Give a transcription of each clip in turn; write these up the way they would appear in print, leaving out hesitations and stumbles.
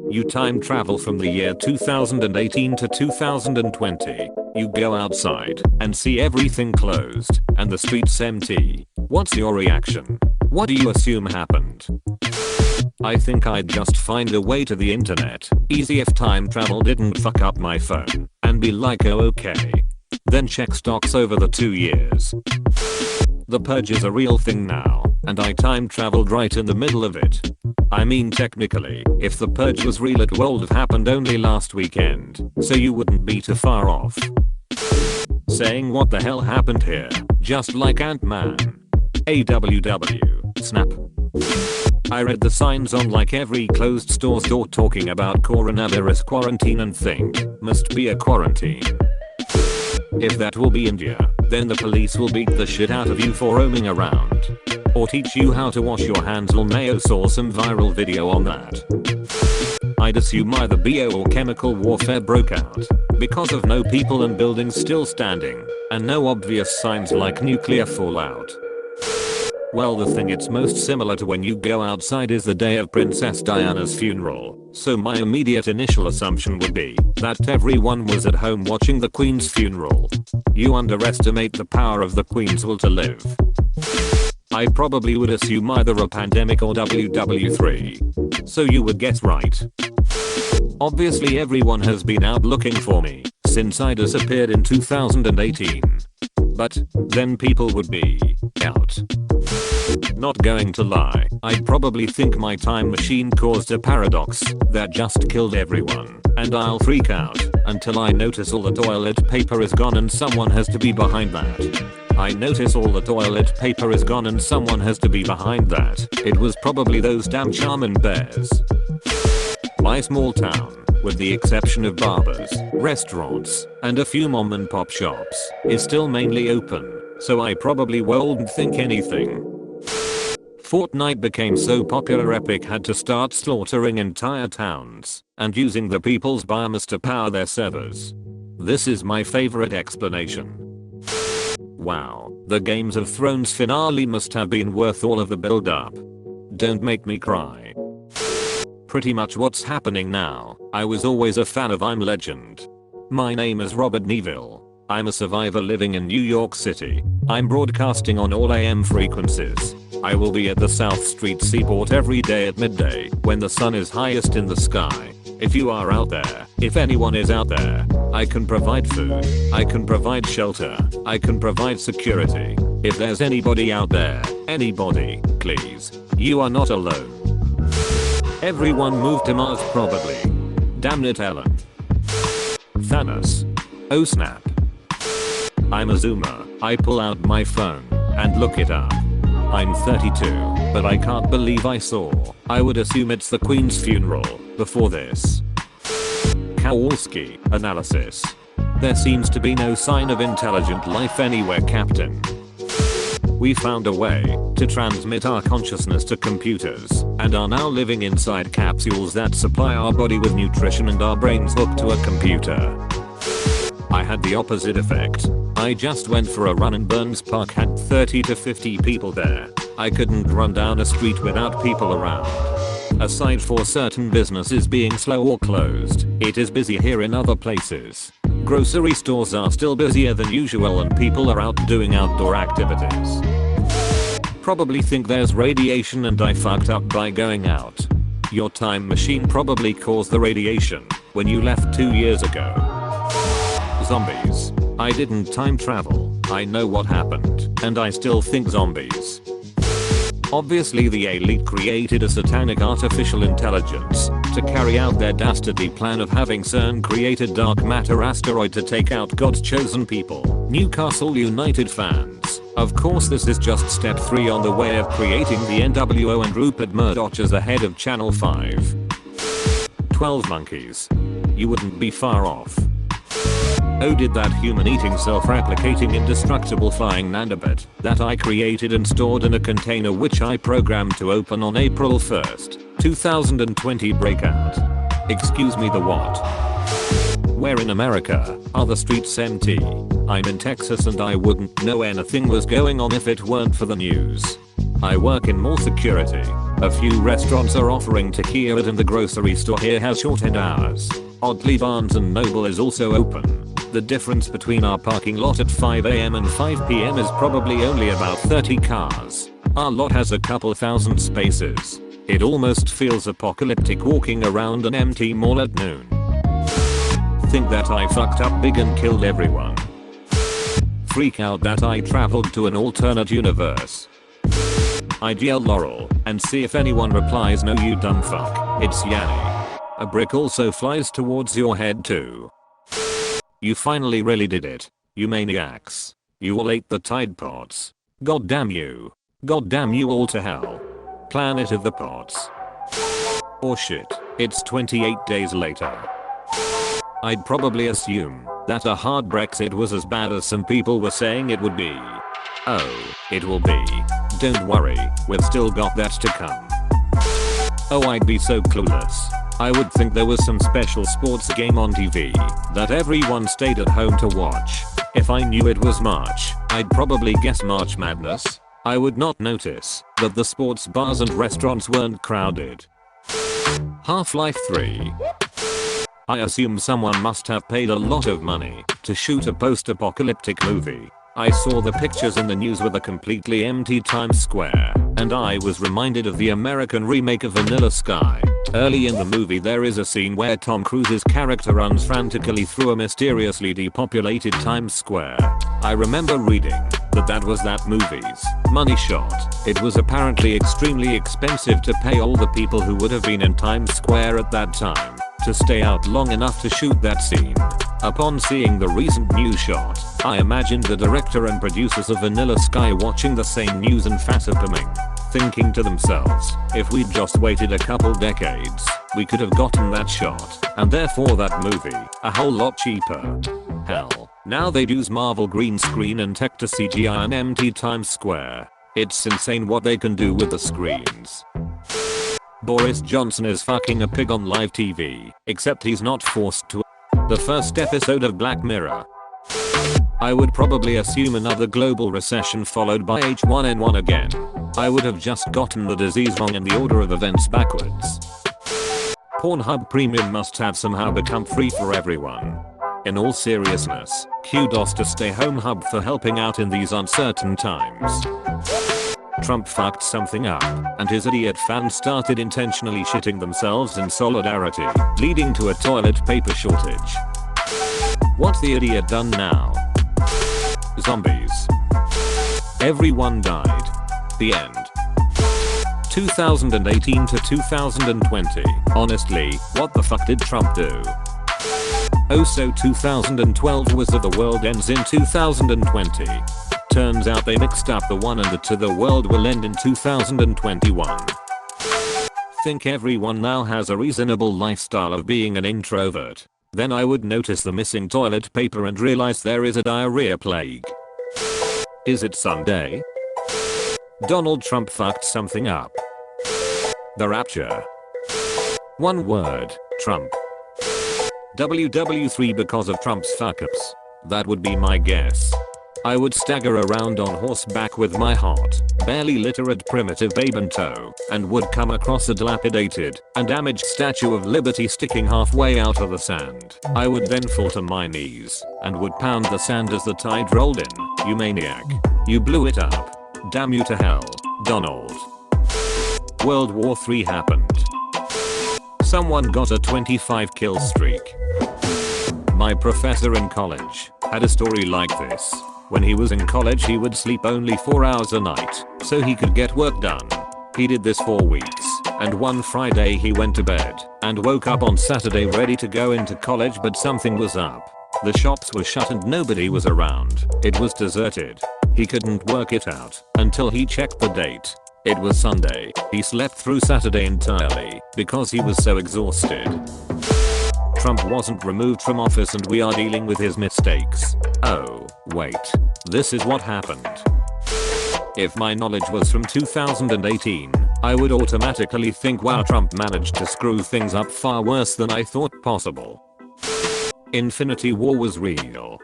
You time travel from the year 2018 to 2020. You go outside and see everything closed and the streets empty. What's your reaction? What do you assume happened? I think I'd just find a way to the internet. Easy if time travel didn't fuck up my phone. And be like, oh okay. Then check stocks over the 2 years. The purge is a real thing now, and I time traveled right in the middle of it. I mean technically, if the purge was real it would have happened only last weekend, so you wouldn't be too far off. Saying what the hell happened here, just like Ant-Man. AWW, snap. I read the signs on like every closed store's door talking about coronavirus quarantine and think, must be a quarantine. If that will be India, then the police will beat the shit out of you for roaming around. Or teach you how to wash your hands. Mayo saw some viral video on that. I'd assume either bio or chemical warfare broke out, because of no people and buildings still standing, and no obvious signs like nuclear fallout. Well, the thing it's most similar to when you go outside is the day of Princess Diana's funeral, so my immediate initial assumption would be that everyone was at home watching the Queen's funeral. You underestimate the power of the Queen's will to live. I probably would assume either a pandemic or WW3. So you would guess right. Obviously everyone has been out looking for me since I disappeared in 2018. But then people would be out. Not going to lie, I'd probably think my time machine caused a paradox that just killed everyone, and I'll freak out until I notice all the toilet paper is gone and someone has to be behind that. I notice all the toilet paper is gone and someone has to be behind that. It was probably those damn Charmin bears. My small town, with the exception of barbers, restaurants, and a few mom and pop shops, is still mainly open, so I probably won't think anything. Fortnite became so popular Epic had to start slaughtering entire towns and using the people's biomass to power their servers. This is my favorite explanation. Wow, the Games of Thrones finale must have been worth all of the build up. Don't make me cry. Pretty much what's happening now. I was always a fan of I'm Legend. My name is Robert Neville. I'm a survivor living in New York City. I'm broadcasting on all AM frequencies. I will be at the South Street Seaport every day at midday when the sun is highest in the sky. If you are out there, if anyone is out there, I can provide food, I can provide shelter, I can provide security. If there's anybody out there, anybody, please, you are not alone. Everyone moved to Mars probably. Damn it, Ellen. Thanos. Oh snap. I'm a zoomer. I pull out my phone and look it up. I'm 32, but I can't believe I would assume it's the Queen's funeral before this. Kowalski analysis. There seems to be no sign of intelligent life anywhere, Captain. We found a way to transmit our consciousness to computers and are now living inside capsules that supply our body with nutrition and our brains hooked to a computer. I had the opposite effect. I just went for a run and Burns Park had 30 to 50 people there. I couldn't run down a street without people around. Aside for certain businesses being slow or closed, it is busy here in other places. Grocery stores are still busier than usual and people are out doing outdoor activities. Probably think there's radiation and I fucked up by going out. Your time machine probably caused the radiation when you left 2 years ago. Zombies. I didn't time travel. I know what happened, and I still think zombies. Obviously the elite created a satanic artificial intelligence to carry out their dastardly plan of having CERN create a dark matter asteroid to take out God's chosen people. Newcastle United fans. Of course this is just step 3 on the way of creating the NWO and Rupert Murdoch as the head of Channel 5. 12 monkeys. You wouldn't be far off. Oh, did that human-eating self-replicating indestructible flying nanobit that I created and stored in a container which I programmed to open on April 1st, 2020 break out? Excuse me, the what? Where in America are the streets empty? I'm in Texas and I wouldn't know anything was going on if it weren't for the news. I work in mall security. A few restaurants are offering tequila and the grocery store here has shortened hours. Oddly, Barnes & Noble is also open. The difference between our parking lot at 5 AM and 5 PM is probably only about 30 cars. Our lot has a couple thousand spaces. It almost feels apocalyptic walking around an empty mall at noon. Think that I fucked up big and killed everyone. Freak out that I traveled to an alternate universe. I'd yell Laurel and see if anyone replies, no you dumb fuck, it's Yanni. A brick also flies towards your head too. You finally really did it. You maniacs. You all ate the Tide Pods. God damn you. God damn you all to hell. Planet of the Pods. Oh shit, it's 28 days later. I'd probably assume that a hard Brexit was as bad as some people were saying it would be. Oh, it will be. Don't worry, we've still got that to come. Oh, I'd be so clueless. I would think there was some special sports game on TV that everyone stayed at home to watch. If I knew it was March, I'd probably guess March Madness. I would not notice that the sports bars and restaurants weren't crowded. Half-Life 3. I assume someone must have paid a lot of money to shoot a post-apocalyptic movie. I saw the pictures in the news with a completely empty Times Square, and I was reminded of the American remake of Vanilla Sky. Early in the movie there is a scene where Tom Cruise's character runs frantically through a mysteriously depopulated Times Square. I remember reading that was that movie's money shot. It was apparently extremely expensive to pay all the people who would have been in Times Square at that time to stay out long enough to shoot that scene. Upon seeing the recent news shot, I imagined the director and producers of Vanilla Sky watching the same news and facepalming, thinking to themselves, if we'd just waited a couple decades, we could have gotten that shot, and therefore that movie, a whole lot cheaper. Hell, now they'd use Marvel green screen and tech to CGI an empty Times Square. It's insane what they can do with the screens. Boris Johnson is fucking a pig on live TV, except he's not forced to. The first episode of Black Mirror. I would probably assume another global recession followed by H1N1 again. I would have just gotten the disease wrong and the order of events backwards. Pornhub Premium must have somehow become free for everyone. In all seriousness, kudos to Stay Home Hub for helping out in these uncertain times. Trump fucked something up, and his idiot fans started intentionally shitting themselves in solidarity, leading to a toilet paper shortage. What's the idiot done now? Zombies. Everyone died. The end. 2018 to 2020. Honestly, what the fuck did Trump do? Oh, so 2012 was the world ends in 2020. Turns out they mixed up the 1 and the 2. The world will end in 2021. Think everyone now has a reasonable lifestyle of being an introvert. Then I would notice the missing toilet paper and realize there is a diarrhea plague. Is it Sunday? Donald Trump fucked something up. The rapture. One word, Trump. WW3 because of Trump's fuck-ups. That would be my guess. I would stagger around on horseback with my hot, barely literate primitive babe in tow, and would come across a dilapidated and damaged Statue of Liberty sticking halfway out of the sand. I would then fall to my knees and would pound the sand as the tide rolled in. You maniac. You blew it up. Damn you to hell, Donald. World War III happened. Someone got a 25 kill streak. My professor in college had a story like this. When he was in college he would sleep only 4 hours a night so he could get work done. He did this for weeks, and one Friday he went to bed and woke up on Saturday ready to go into college, but something was up. The shops were shut and nobody was around. It was deserted. He couldn't work it out until he checked the date. It was Sunday. He slept through Saturday entirely because he was so exhausted. Trump wasn't removed from office and we are dealing with his mistakes. Oh, wait. This is what happened. If my knowledge was from 2018, I would automatically think, wow, Trump managed to screw things up far worse than I thought possible. Infinity War was real.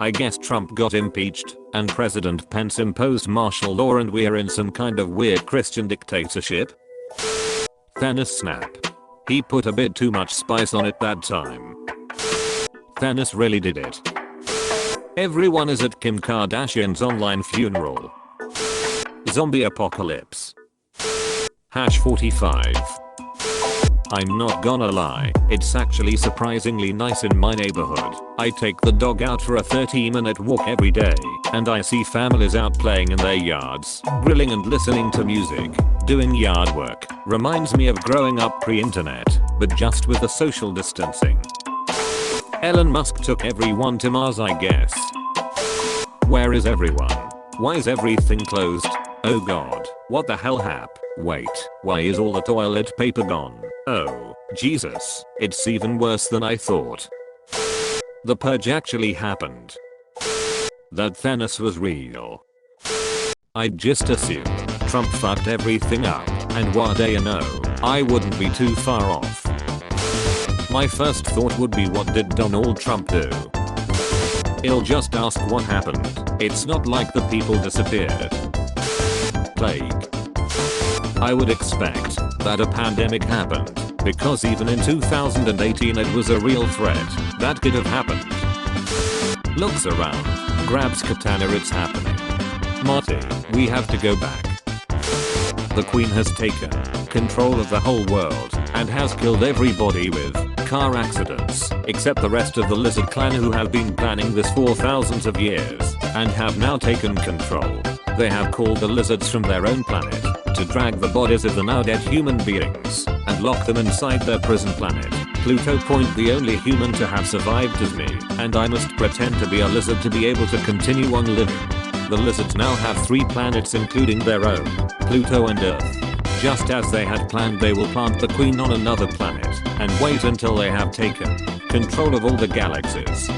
I guess Trump got impeached, and President Pence imposed martial law and we're in some kind of weird Christian dictatorship. Thanos snap. He put a bit too much spice on it that time. Thanos really did it. Everyone is at Kim Kardashian's online funeral. Zombie apocalypse. #45. I'm not gonna lie, it's actually surprisingly nice in my neighborhood. I take the dog out for a 30-minute walk every day, and I see families out playing in their yards, grilling and listening to music, doing yard work. Reminds me of growing up pre-internet, but just with the social distancing. Elon Musk took everyone to Mars, I guess. Where is everyone? Why is everything closed? Oh god, what the hell hap? Wait, why is all the toilet paper gone? Oh, Jesus, it's even worse than I thought. The purge actually happened. That Thanos was real. I'd just assume Trump fucked everything up, and what do you know, I wouldn't be too far off. My first thought would be, what did Donald Trump do? He'll just ask what happened. It's not like the people disappeared. Plague. I would expect that a pandemic happened, because even in 2018 it was a real threat that could have happened. Looks around, grabs katana, it's happening. Marty, we have to go back. The Queen has taken control of the whole world and has killed everybody with car accidents, except the rest of the lizard clan who have been planning this for thousands of years and have now taken control. They have called the lizards from their own planet to drag the bodies of the now dead human beings and lock them inside their prison planet. Pluto Point, the only human to have survived is me, and I must pretend to be a lizard to be able to continue on living. The lizards now have 3 planets including their own, Pluto and Earth. Just as they had planned, they will plant the Queen on another planet and wait until they have taken control of all the galaxies.